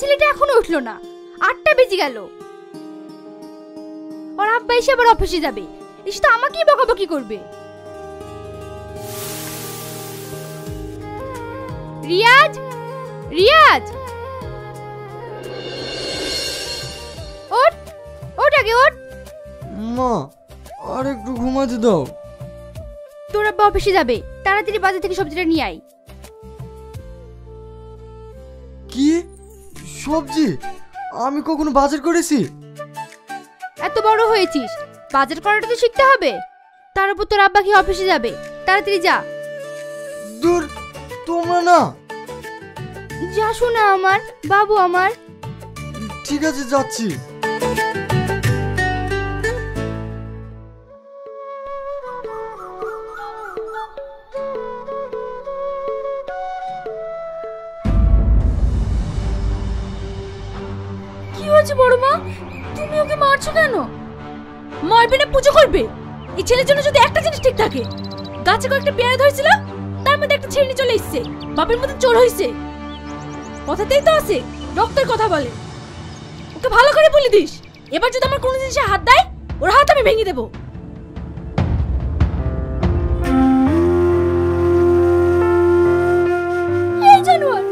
ছেলেটা এখনো উঠলো না, 8টা বেজে গেল। ওর আব্বা এসে আবার অফিসে যাবে, এসে তো আমাকেই বকাবকি করবে। রিয়াজ, রিয়াজ, ওঠ ওঠ, আগে ওঠ। মা, আর একটু ঘুমাতে দাও। তোর আব্বা অফিসে যাবে, তাড়াতাড়ি বাজার থেকে সবজিটা নিয়ে আয়। কি সবজি? আমি কখনো বাজার করেছি? এত বড় হয়েছিস, বাজার করাটা তো শিখতে হবে। তার উপর তোর আব্বা কি অফিসে যাবে, তাড়াতাড়ি যা। দূর, তোমরা না। যা শোনা আমার বাবু আমার। ঠিক আছে, যাচ্ছি। কি হয়েছে বড় মা, তুমি ওকে মারছো কেন? মারবে না, পুজো করবে। এই ছেলের জন্য যদি একটা জিনিস ঠিক থাকে, গাছে কয়েকটা পেয়ারা ধরেছিল, তার মধ্যে একটা ছেড়ে চলে এসেছে, বাপের মতো চোর হয়েছে। কথাতেই তো আছে, রক্তের কথা বলে। ওকে ভালো করে বলে দিস, এবার যদি আমার কোনো জিনিসে হাত দেয়, ওর হাত আমি ভেঙে দেবো। এই জানোয়ার,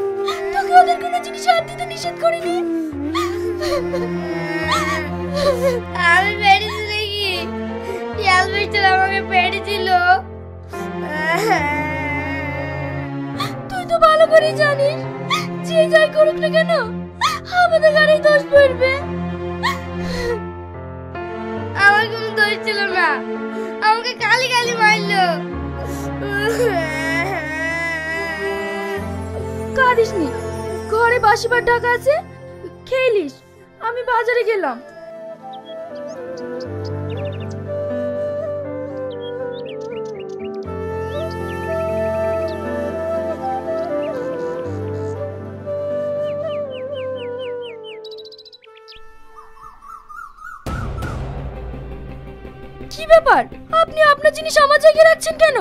তোকে ওদের কোনো জিনিসে হাত দিতে নিষেধ করিনি। আমি পেরেছি নাকি? শিয়াল মিস্টার আমাকে পেরেছিল। তুই তো ভালো করে জানিস, যে যাই করুক না কেন, আমাদের গাড়ি দোষ পড়বে। আমার কোনো দোষ ছিল না, আমাকে গালি গালি মারলো। কাঁদিস নি, ঘরে বাসি ভাত ঢাকা আছে, খেলিস। আমি বাজারে গেলাম। কি ব্যাপার, আপনি আপনার জিনিস আমার জায়গায় রাখছেন কেন?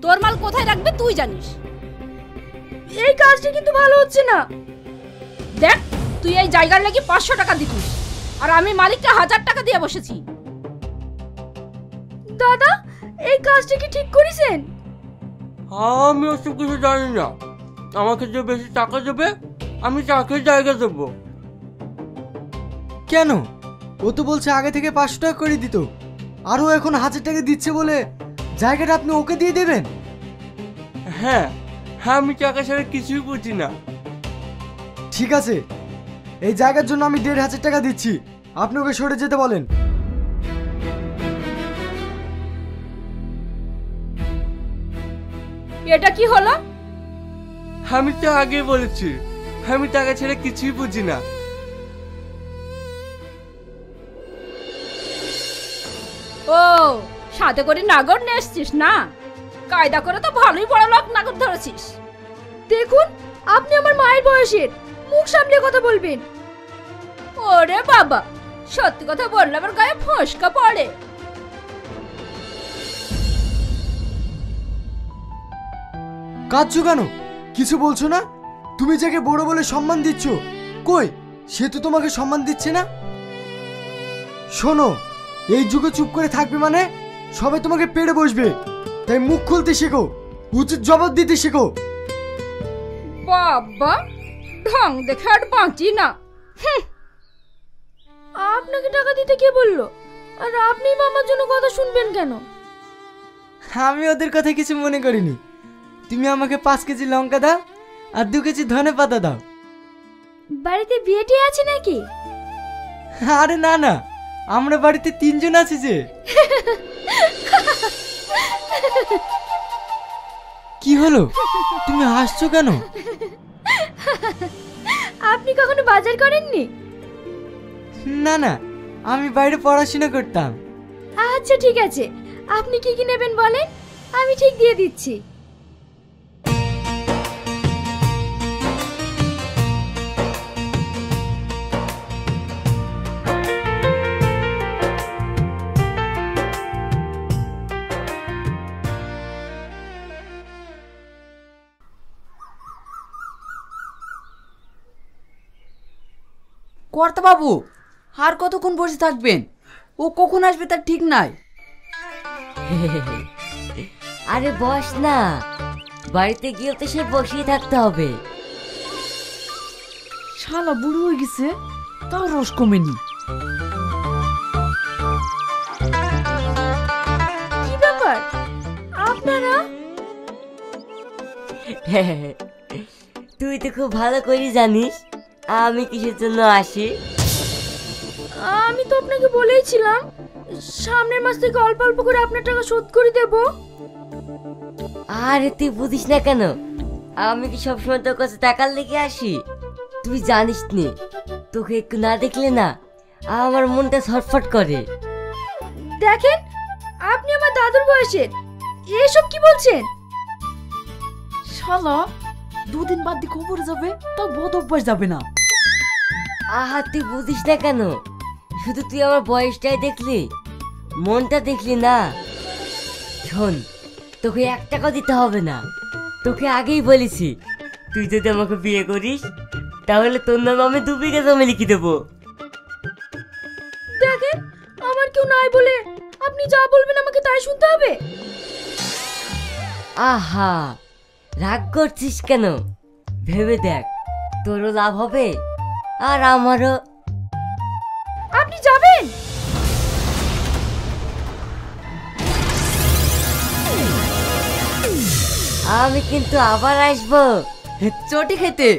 তোর মাল কোথায় রাখবে তুই জানিস। এই কাজটা কিন্তু ভালো হচ্ছে না। দেখ, তুই এই জায়গার লাগি 500 টাকা দিতিস, আর আমি মালিককে 1000 টাকা দিয়ে বসেছি। দাদা, এই কাজটা কি ঠিক করেছেন? আমি ওসব কিছু জানি না। আমাকে যে বেশি টাকা দেবে, আমি তাকে জায়গা দেবো। কেন? ও তো বলছে আগে থেকে 500 টাকা করে দিত, আরও এখন 1000 টাকা দিচ্ছে বলে জায়গাটা আপনি ওকে দিয়ে দেবেন? হ্যাঁ হ্যাঁ, আমি টাকা ছাড়া কিছুই বুঝি না। ঠিক আছে, এই জায়গার জন্য আমি 1500 টাকা দিচ্ছি, আপনি ওকে সরে যেতে বলেন। এটা কি হলো? আমি তো আগে বলেছি, আমি টাকা ছেড়ে কিছুই বুঝি না। ও, সাথে করে নাগর নিয়ে এসছিস না? কায়দা করে তো ভালোই বড় লোক নাগর ধরেছিস। দেখুন, আপনি আমার মায়ের বয়সের, মুখ সামলে কথা বলবেন। ওরে বাবা, সত্যি কথা বললে আমার গায়ে ফসকা পড়ে। কাঁদছো কেন? কিছু বলছো না? তুমি যাকে বড় বলে সম্মান দিচ্ছ, কই সে তো তোমাকে সম্মান দিচ্ছে না। শোনো, এই যুগে চুপ করে থাকবে মানে সবাই তোমাকে পেড়ে বসবে, তাই মুখ খুলতে শেখো, উচিত জবাব দিতে শেখো। বাবা, ঢং দেখে আর বাঁচি না। আপনাকে টাকা দিতে কে বললো? আর আপনি মামার জন্য কথা শুনবেন কেন? আমি ওদের কথা কিছু মনে করিনি। তুমি আমাকে 5 কেজি লঙ্কা দাও আর 2 কেজি ধনে পাতা দাও। বাড়িতে বিয়েটি আছে নাকি? আরে না না, আমরা বাড়িতে 3 জন আছি যে। কি হলো, তুমি হাসছো কেন? আপনি কখনো বাজার করেননি? না না, আমি বাইরে পড়াশোনা করতাম। আচ্ছা ঠিক আছে, আপনি কি কি নেবেন বলেন, আমি ঠিক দিয়ে দিচ্ছি। কর্তা বাবু, আর কতক্ষণ বসে থাকবেন? ও কখন আসবে তার ঠিক নাই। আরে বস না, বাড়িতে গিয়ে তো সে বসেই থাকতে হবে। শালা বুড়ো হয়ে গেছে, তাও রস কমেনি। কি ব্যাপার আপনারা? তুই তো খুব ভালো করে জানিস আমি কিসের জন্য আসি। আমি তো আপনাকে বলেইছিলাম সামনের মাস থেকে অল্প অল্প করে আপনার টাকা শোধ করে দেব। আরে তুই বুঝিস না কেন, আমি কি সবসময় তোর কাছে টাকার লেগে আসি? তুই জানিস নি, তোকে একটু না দেখলে না আমার মনটা ছটফট করে। দেখেন, আপনি আমার দাদুর বয়সের, এসব কি বলছেন? শালা দুদিন বাদ দিয়ে খবরে যাবে, তাও বদ অভ্যাস যাবে না। আহা তুই বুঝিস না কেন, শুধু তুই আমার বয়সটাই দেখলি, মনটা দেখলি না। শোন, তোকে 1 টাকা দিতে হবে না, তোকে আগেই বলেছি তুই যদি আমাকে বিয়ে করিস তাহলে তোর নাম আমি 2 বিঘা জমি লিখে দেবো। দেখেন, আমার কেউ নাই বলে আপনি যা বলবেন আমাকে তাই শুনতে হবে? আহা রাগ করছিস কেন? ভেবে দেখ, তোরও লাভ হবে আর আমারও। আপনি যাবেন? আমি কিন্তু আবার আসবো চটি খেতে।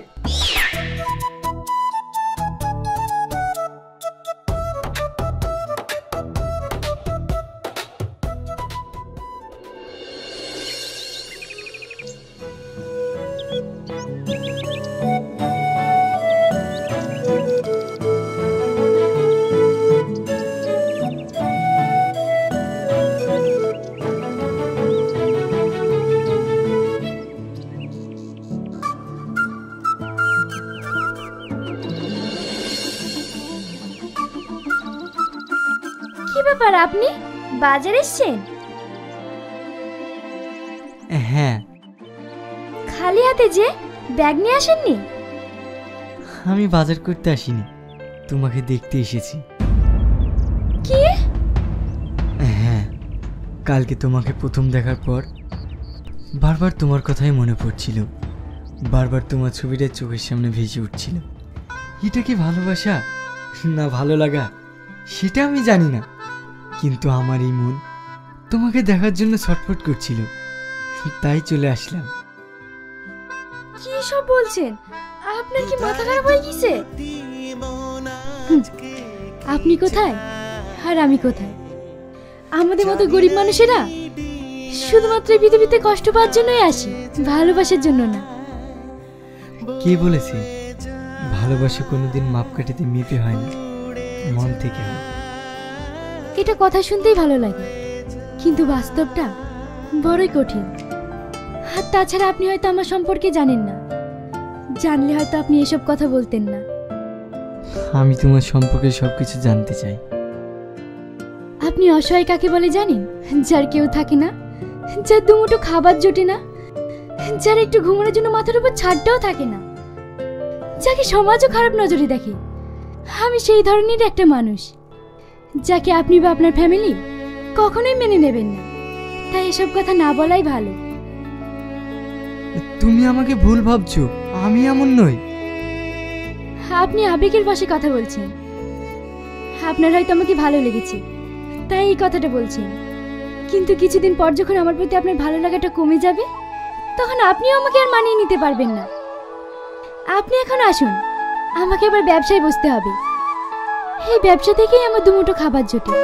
কি ব্যাপার, আপনি বাজারে এসেছেন? হ্যাঁ, খালি হাতে যে, ব্যাগ নিয়ে আসেননি? আমি বাজার করতে আসিনি, তোমাকে দেখতে এসেছি। কি? হ্যাঁ, কালকে তোমাকে প্রথম দেখার পর বারবার তোমার কথাই মনে পড়ছিল, বারবার তোমার ছবিটা চোখের সামনে ভেসে উঠছিল। এটা কি ভালোবাসা না ভালো লাগা সেটা আমি জানি না, কিন্তু আমার এই মন তোমাকে দেখার জন্য ছটফট করছিল, তাই চলে আসলাম। কি সব বলছেন? আপনার কি মাথা খারাপ হয়ে গেছে? আপনি কোথায় আর আমি কোথায়? আমাদের মতো গরিব মানুষেরা শুধুমাত্র এই পৃথিবীতে কষ্ট পাওয়ার জন্যই আসি, ভালোবাসার জন্য না। কে বলেছে ভালোবাসা কোনোদিন মাপ কাটিতে মেপে হয় না, মন থেকে হয়? এটা কথা শুনতেই ভালো লাগে, কিন্তু বাস্তবটা বড়ই কঠিন। আর তাছাড়া আপনি হয়তো আমার সম্পর্কে জানেন না, জানলে হয়তো আপনি এসব কথা বলতেন না। আমি তোমার সম্পর্কে সবকিছু জানতে চাই। আপনি অসহায় কাকে বলে জানেন? যার কেউ থাকে না, যার দুমুঠো খাবার জোটে না, যার একটু ঘুমানোর জন্য মাথার উপর ছাদটাও থাকে না, যাকে সমাজও খারাপ নজরে দেখে। আমি সেই ধরনের একটা মানুষ, যাকে আপনি বা আপনার ফ্যামিলি কখনোই মেনে নেবেন না। তাই এসব কথা না বলাই ভালো। তুমি আমাকে ভুল ভাবছো, আমি এমন নই। আপনি আবেগের বশে কথা বলছেন। আপনার হয়তো আমাকে ভালো লেগেছে, তাই এই কথাটা বলছেন, কিন্তু কিছুদিন পর যখন আমার প্রতি আপনার ভালো লাগাটা কমে যাবে, তখন আপনিও আমাকে আর মানিয়ে নিতে পারবেন না। আপনি এখন আসুন, আমাকে এবার ব্যবসায় বসতে হবে। এই ব্যবসা থেকেই আমার দুমুঠো খাবার জোটে।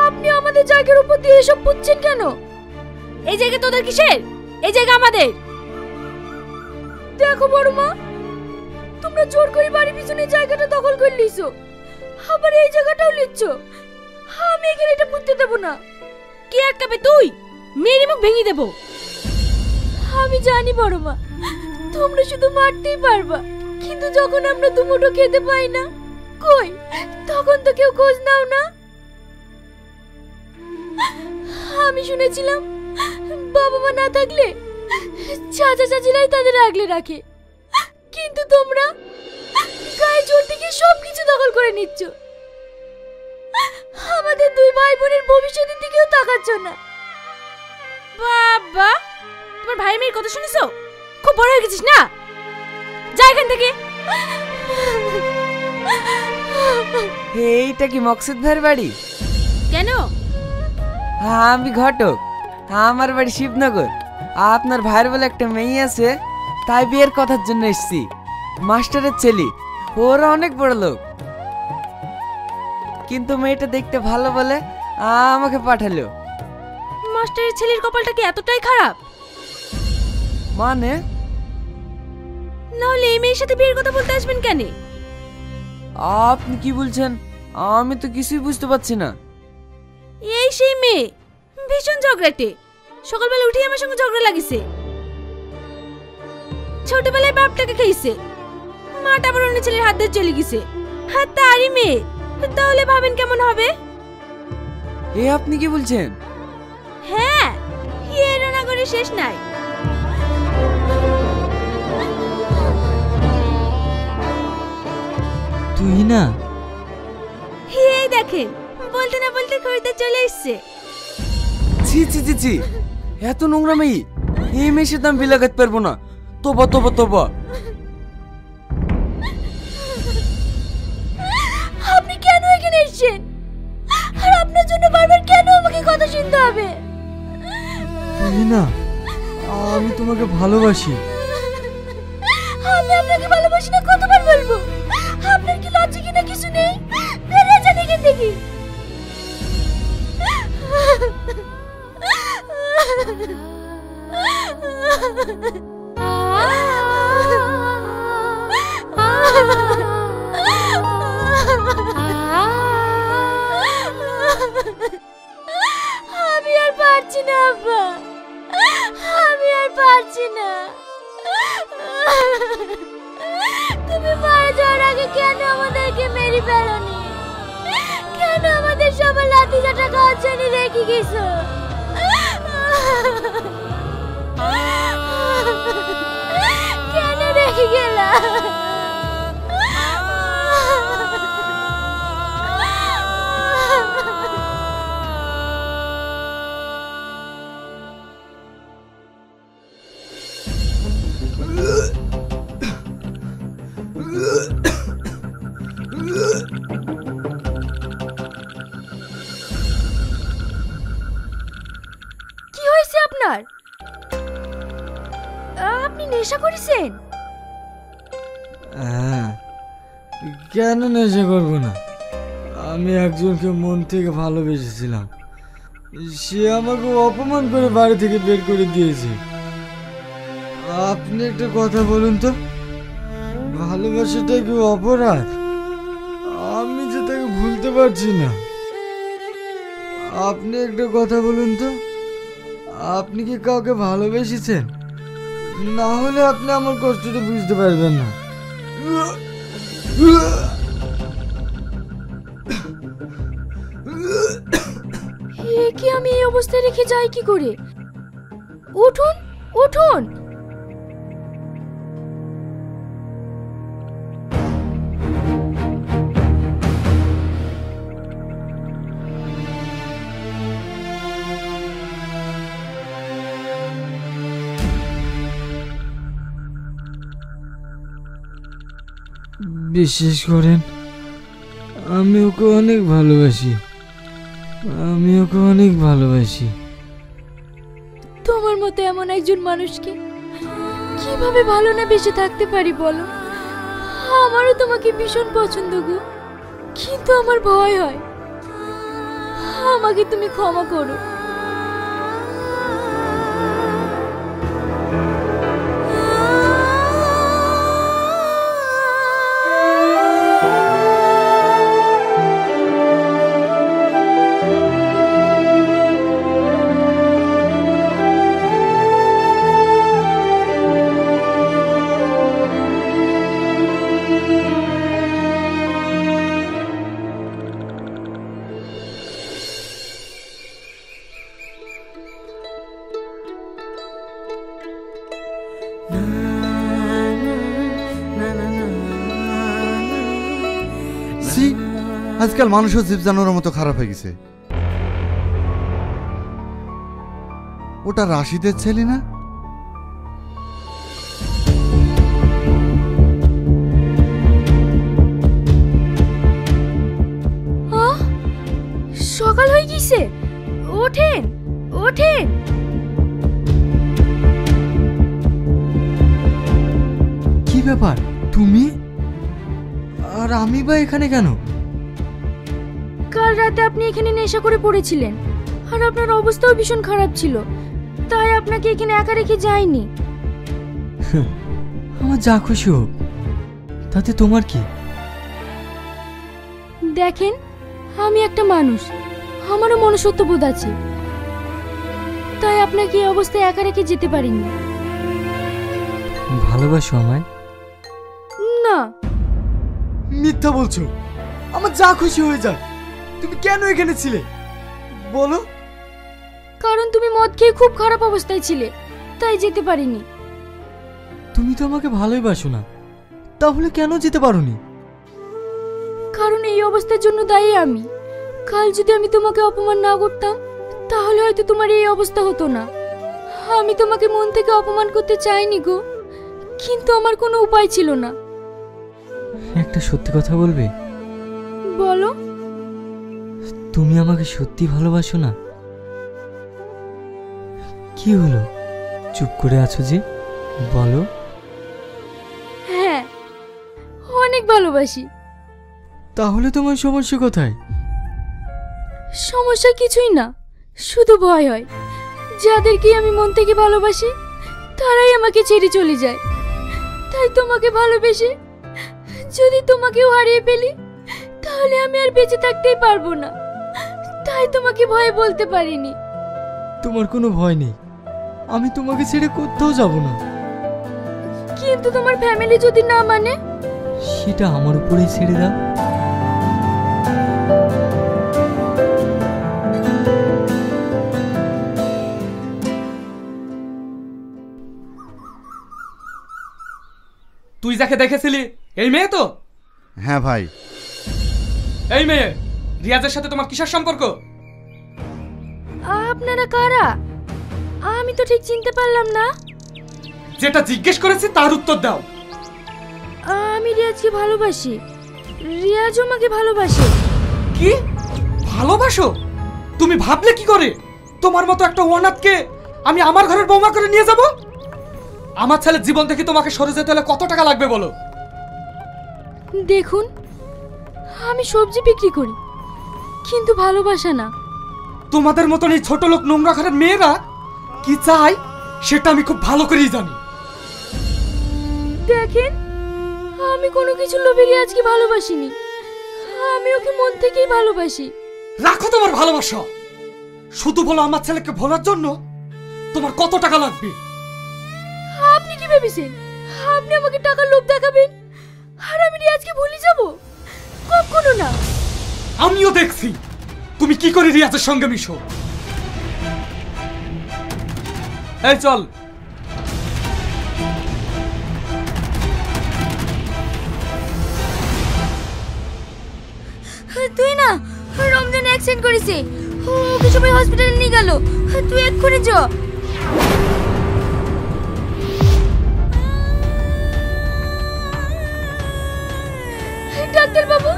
আপনি আমাদের জায়গার উপর দিয়ে এসব পুচ্ছেন কেন? এই জায়গা তোদের কিসের? এই জায়গা আমাদের। দেখো বড় মা, তোমরা জোর করে বাড়ির পিছনে জায়গাটা দখল করে লিছো, আবার এই জায়গাটাও লিচ্ছ। আমি এখানে এটা পুঁততে দেব না। কে আটকাবে? তুই? মেয়ের মুখ ভেঙে দেব। আমি জানি বড় মা, তোমরা শুধু মারতেই পারবা, কিন্তু যখন আমরা দুমুঠো খেতে পাই না, কই তখন তো কেউ খোঁজ নাও না। আমি শুনেছিলাম বাবা মা না থাকলে চাচা চাচিরাই তাদের আগলে রাখে, কিন্তু তোমরা গায়ে জোর থেকে সবকিছু দখল করে নিচ্ছ। আমাদের দুই ভাই বোনের ভবিষ্যতের দিকেও তাকাচ্ছ না। বাবা, তোমার ভাই মেয়ের কথা শুনেছো? খুব বড় হয়ে গেছিস না, যা এখান থেকে। এইটা কি মকসুদ ভাইয়ের বাড়ি? কেন? আমি ঘটক, আমার বাড়ি শিবনগর। আপনার ভাইয়ের বলে একটা মেয়ে আছে, তাই বিয়ের কথার জন্য এসেছি। মাস্টারের ছেলে, ওরা অনেক বড় লোক, কিন্তু মেয়েটা দেখতে ভালো বলে আমাকে পাঠালো। মাস্টারের ছেলের কপালটা কি এতটাই খারাপ? মানে? নাহলে এই মেয়ের সাথে বিয়ের কথা বলতে আসবেন কেন? আপনি কি বলছেন? আমি তো কিছুই বুঝতে পারছি না। এই সেই মেয়ে, ভীষণ ঝগড়াটে। সকালবেলা উঠে আমার সঙ্গে ঝগড়া লাগিছে। ছোটবেলায় বাপটাকে খেয়েছে, মাটা আবার অন্য ছেলের হাত ধরে চলে গেছে। আর তারই মেয়ে, তাহলে ভাবেন কেমন হবে? এ আপনি কি বলছেন? হ্যাঁ, এর না করে শেষ নাই। তুই না? এই দেখেন, বলতে না বলতে খরিদ্দার চলে এসছে। ছি ছি ছি ছি, এত নোংরা মেয়ে, এই মেয়ের সাথে আমি বিয়ে লাগাতে পারবো না। তোবা তোবা তোবা। আপনি কেন এখানে এসেছেন? আর আপনার জন্য বারবার কেন আমাকে কথা শুনতে হবে? তুই না, আমি তোমাকে ভালোবাসি। আমি আপনাকে ভালোবাসি না কতবার বলবো? আপনার কি লজ্জা কিনা কিছু নেই? বেরিয়ে যান এখান থেকে। আমি আর পারছি না আব্বা, আমি আর পারছি না। তুমি মারা যাওয়ার আগে কেন আমাদেরকে মেরে ফেলোনি? কেন আমাদের সবার লাঠি চাটা খাওয়ার জন্য রেখে গেছো? কেন রেখে গেলা? কি হয়েছে আপনার? আপনি নেশা করেছেন? হ্যাঁ, কেন নেশা করবো না? আমি একজনকে মন থেকে ভালোবেসেছিলাম, সে আমাকে অপমান করে বাড়ি থেকে বের করে দিয়েছে। আপনি একটা কথা বলুন তো, ভালোবাসাটা কি অপরাধ? আমি যে তাকে ভুলতে পারছি না। আপনি একটা কথা বলুন তো, আপনি কি কাউকে ভালোবেসেছেন? না হলে আপনি আমার কষ্টটা বুঝতে পারবেন না। কি আমি এই অবস্থায় রেখে যাই কি করে? উঠুন উঠুন। বিশ্বাস করেন, আমি ওকে অনেক ভালোবাসি, আমি ওকে অনেক ভালোবাসি। তোমার মতো এমন একজন মানুষকে কিভাবে ভালো না বেঁচে থাকতে পারি বলো? আমারও তোমাকে ভীষণ পছন্দ গো, কিন্তু আমার ভয় হয়। আমাকে তুমি ক্ষমা করো। আজকাল মানুষও জীব জানোয়ারের মতো খারাপ হয়ে গেছে। ওটা রাশিদের ছেলে না? সকাল হয়ে গেছে, ওঠেন ওঠেন। কি ব্যাপার, তুমি আর আমি বা এখানে কেন? কাল রাতে আপনি এখানে নেশা করে পড়েছিলেন, আর আপনার অবস্থাও ভীষণ খারাপ ছিল, তাই আপনাকে এখানে একা রেখে যাইনি। আমার যা খুশি হোক, তাতে তোমার কি? দেখেন, আমি একটা মানুষ, আমারও মনুষ্যত্ব বোধ আছে, তাই আপনাকে এই অবস্থায় একা রেখে যেতে পারিনি। ভালোবাসো আমায়? না। মিথ্যা বলছো, আমার যা খুশি হয়ে যাক। তুমি কেন এখানে ছিলে বলো? কারণ তুমি মদ খেয়ে খুব খারাপ অবস্থায় ছিলে, তাই যেতে পারিনি। তুমি তো আমাকে ভালোই বাসো না, তাহলে কেন যেতে পারোনি? কারণ এই অবস্থার জন্য দায়ী আমি। কাল যদি আমি তোমাকে অপমান না করতাম, তাহলে হয়তো তোমার এই অবস্থা হতো না। আমি তোমাকে মন থেকে অপমান করতে চাইনি গো, কিন্তু আমার কোনো উপায় ছিল না। একটা সত্যি কথা বলবে? বলো। তুমি আমাকে সত্যি ভালোবাসো না? কি হলো, চুপ করে আছো যে? বলো। হ্যাঁ, অনেক ভালোবাসি। তাহলে তোমার সমস্যা কোথায়? সমস্যা কিছুই না, শুধু ভয় হয়। যাদেরকে আমি মন থেকে ভালোবাসি তারাই আমাকে ছেড়ে চলে যায়। তাই তোমাকে ভালোবেসে যদি তোমাকেও হারিয়ে ফেলি, তাহলে আমি আর বেঁচে থাকতেই পারবো না। তাই তোমাকে ভয়ে বলতে পারিনি। তোমার কোনো ভয় নেই, আমি তোমাকে ছেড়ে কোথাও যাব না। কিন্তু তোমার ফ্যামিলি যদি না মানে? সেটা আমার উপরেই ছেড়ে দাও। তুই যাকে দেখেছিলি এই মেয়ে তো? হ্যাঁ ভাই। এই মেয়ে, রিয়াজের সাথে তোমার কিসের সম্পর্ক? আপনারা কারা? আমি তো ঠিক চিনতে পারলাম না। যেটা জিজ্ঞেস করেছি তার উত্তর দাও। আমি রিয়াজকে ভালোবাসি, রিয়াজও আমাকে ভালোবাসে। কি ভালোবাসো? তুমি ভাবলে কি করে তোমার মতো একটা অনাথকে আমি আমার ঘরের বৌমা করে নিয়ে যাব? আমার ছেলের জীবন থেকে তোমাকে সরে যেতে হলে কত টাকা লাগবে বলো? দেখুন, আমি সবজি বিক্রি করি, কিন্তু ভালোবাসা না। তোমাদের মতন এই ছোট লোক নোংরা ঘরের মেয়েরা কি চায় সেটা আমি খুব ভালো করেই জানি। দেখেন, আমি কোনো কিছু লোভে রিয়াজকে ভালোবাসিনি। আমি ওকে মন থেকেই ভালোবাসি। রাখো তোমার ভালোবাসা। শুধু বলো আমার ছেলেকে ভোলার জন্য তোমার কত টাকা লাগবে? আপনি কি ভেবেছেন আপনি আমাকে টাকার লোভ দেখাবেন আর আমি রিয়াজকে ভুলে যাব? কখনো না। আমিও দেখছি তুমি কি করে রিয়াজের সঙ্গে মিশো। এই চল। তুই না, রমজান অ্যাক্সিডেন্ট করেছে, ওকে সবাই হসপিটালে নিয়ে গেল। তুই এক্ষুনি চ। ডাক্তার বাবু,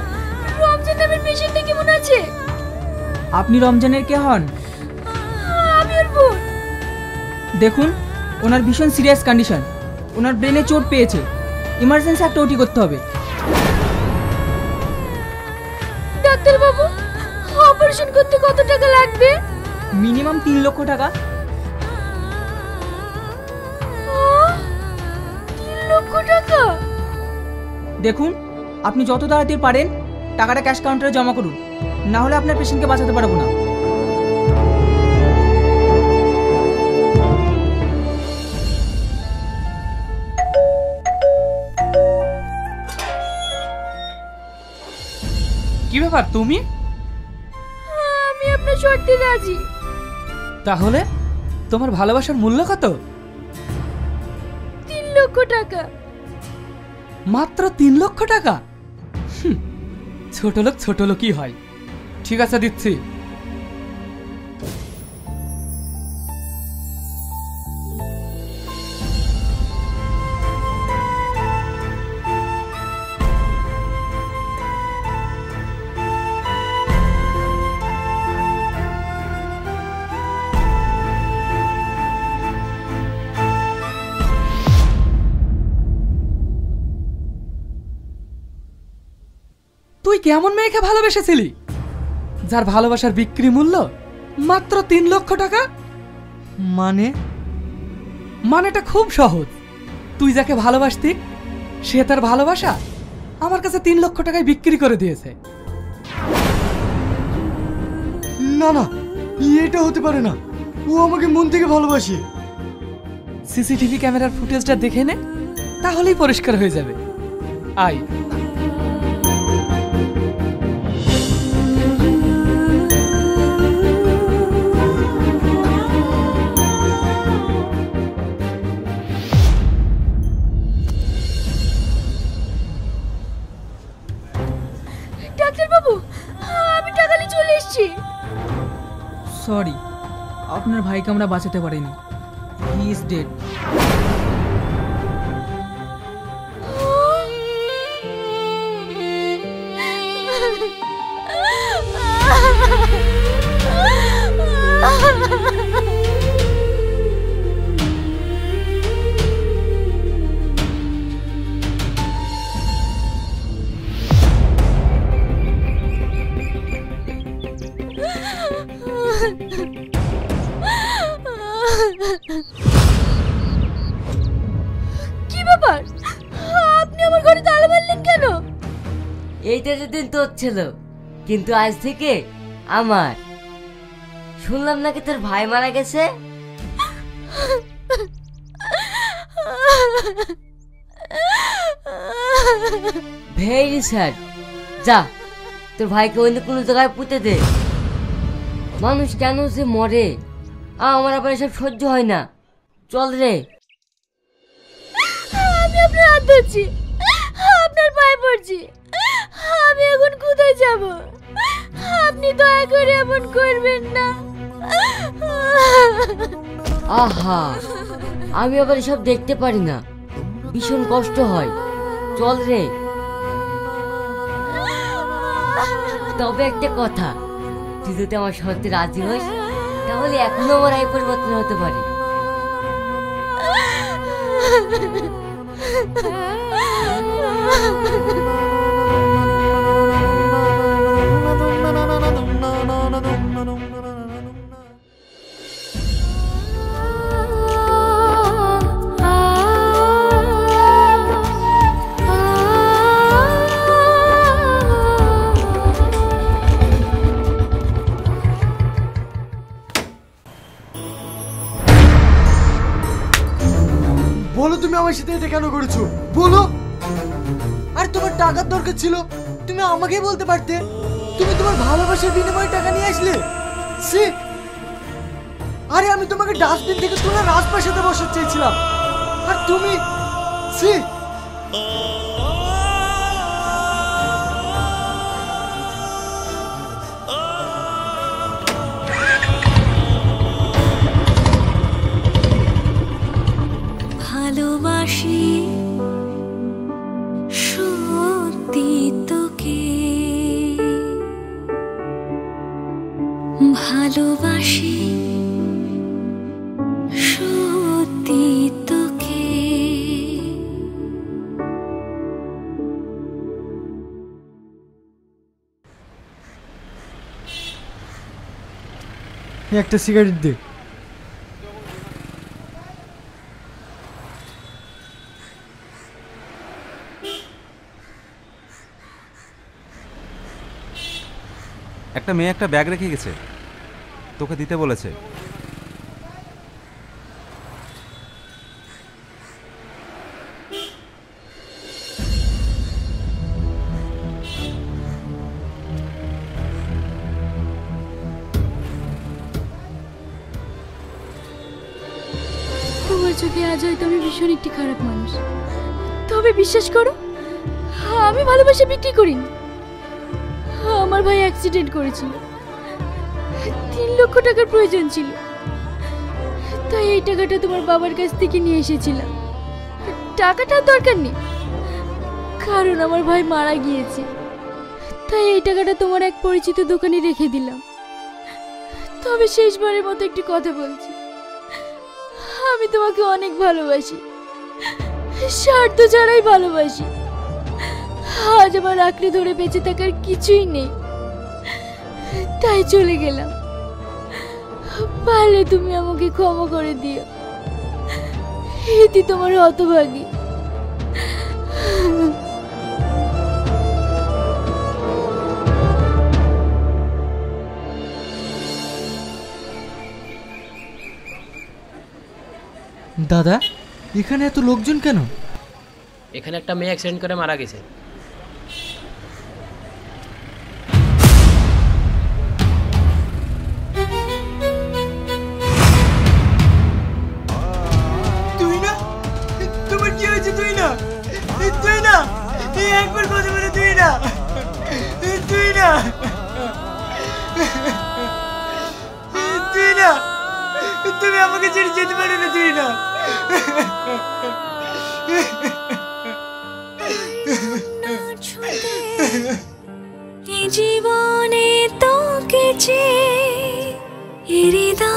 রমজান নামের পেশেন্টটা কেমন আছে? আপনি রমজানের কে হন? আমি ওর বোন। দেখুন, ওনার ভীষণ সিরিয়াস কন্ডিশন, ওনার ব্রেনে চোট পেয়েছে, ইমার্জেন্সি একটা ওটি করতে হবে। ডাক্তার বাবু, অপারেশন করতে কত টাকা লাগবে? মিনিমাম 3 লক্ষ টাকা। 3 লক্ষ টাকা? দেখুন, আপনি যত তাড়াতাড়ি পারেন টাকাটা ক্যাশ কাউন্টারে জমা করুন, না হলে আপনার পেশেন্টকে বাঁচাতে পারবো না। কি ব্যাপার তুমি? আমি আপনার শর্তে রাজি। তাহলে তোমার ভালোবাসার মূল্য কত? 3 লক্ষ টাকা। মাত্র 3 লক্ষ টাকা? ছোট লোকই হয়। ঠিক আছে, দিচ্ছি। তুই কেমন মেয়েকে ভালোবেসেছিলি যার ভালোবাসার বিক্রি মূল্য মাত্র 3 লক্ষ টাকা? মানেটা খুব সহজ। তুই যাকে ভালোবাসতি সে তার ভালোবাসা আমার কাছে 3 লক্ষ টাকায় বিক্রি করে দিয়েছে। না না, এটা হতে পারে না। ও আমাকে মন থেকে ভালোবাসে। সিসিটিভি ক্যামেরার ফুটেজটা দেখে নে, তাহলেই পরিষ্কার হয়ে যাবে। আয়। ডাক্তার বাবু, আমি টাকা নিয়ে চলে এসেছি। সরি, আপনার ভাইকে আমরা বাঁচাতে পারিনি। He is dead. কি ব্যাপার, আপনি আমার ঘরে তালা মারলেন কেন? এইটা যেদিন তোর ছিল, কিন্তু আজ থেকে আমার। শুনলাম নাকি তোর ভাই মারা গেছে। Very sad. যা, তোর ভাইকে অন্য কোনো জায়গায় পুঁতে দে। মানুষ কেন যে মরে, আমার আবার এসব সহ্য হয় না। চল রে। আমি আপনার হাত ধরছি, আপনার পায়ে পড়ছি। আমি এখন কোথায় যাব? আপনি দয়া করে এমন করবেন না। আহা, আমি আবার এসব দেখতে পারি না, ভীষণ কষ্ট হয়। চল রে। তবে একটা কথা, তুই যদি আমার শর্তে রাজি হইস, তাহলে এখনো আমার এই পরিবর্তন হতে পারে। বলো, তুমি আমার সাথে এটা কেন করেছো? বলো। আর তোমার টাকার দরকার ছিল, তুমি আমাকেই বলতে পারতে। তুমি তোমার ভালোবাসার বিনিময়ে টাকা নিয়ে আসলে। সি, আরে আমি তোমাকে ডাস্টবিন থেকে তুলে রাজপ্রাসাদে বসাতে চেয়েছিলাম, আর তুমি সি। ভালোবাসি সত্যি তোকে, ভালোবাসি সত্যি তোকে। একটা সিগারেট দে। একটা মেয়ে একটা ব্যাগ রেখে গেছে, তোকে দিতে বলেছে। তোমার চোখে আজ হয়তো আমি ভীষণ একটি খারাপ মানুষ, তবে বিশ্বাস করো, আমি ভালোবাসা বিক্রি করিনি। আমার ভাই অ্যাক্সিডেন্ট করেছিল, 3 লক্ষ টাকার প্রয়োজন ছিল, তাই এই টাকাটা তোমার বাবার কাছ থেকে নিয়ে এসেছিলাম। টাকাটার দরকার নেই, কারণ আমার ভাই মারা গিয়েছে, তাই এই টাকাটা তোমার এক পরিচিত দোকানে রেখে দিলাম। তবে শেষবারের মতো একটি কথা বলছি, আমি তোমাকে অনেক ভালোবাসি, স্বার্থ ছাড়াই ভালোবাসি। আজ আমার আঁকড়ে ধরে বেঁচে থাকার কিছুই নেই, তাই চলে গেলাম। পারলে তুমি আমাকে ক্ষমা করে দিও, এটি তোমার হতভাগী। দাদা, এখানে এত লোকজন কেন? এখানে একটা মেয়ে অ্যাক্সিডেন্ট করে মারা গেছে। তুই না? তোমার কি হয়েছে? তুই না? তুই না? একবার কথা বলে তুই না? তুই না? তুই না? তুমি আমাকে ছেড়ে যেতে পারো না? তুই না? জীবনে তোকে চেয়ে হৃদয়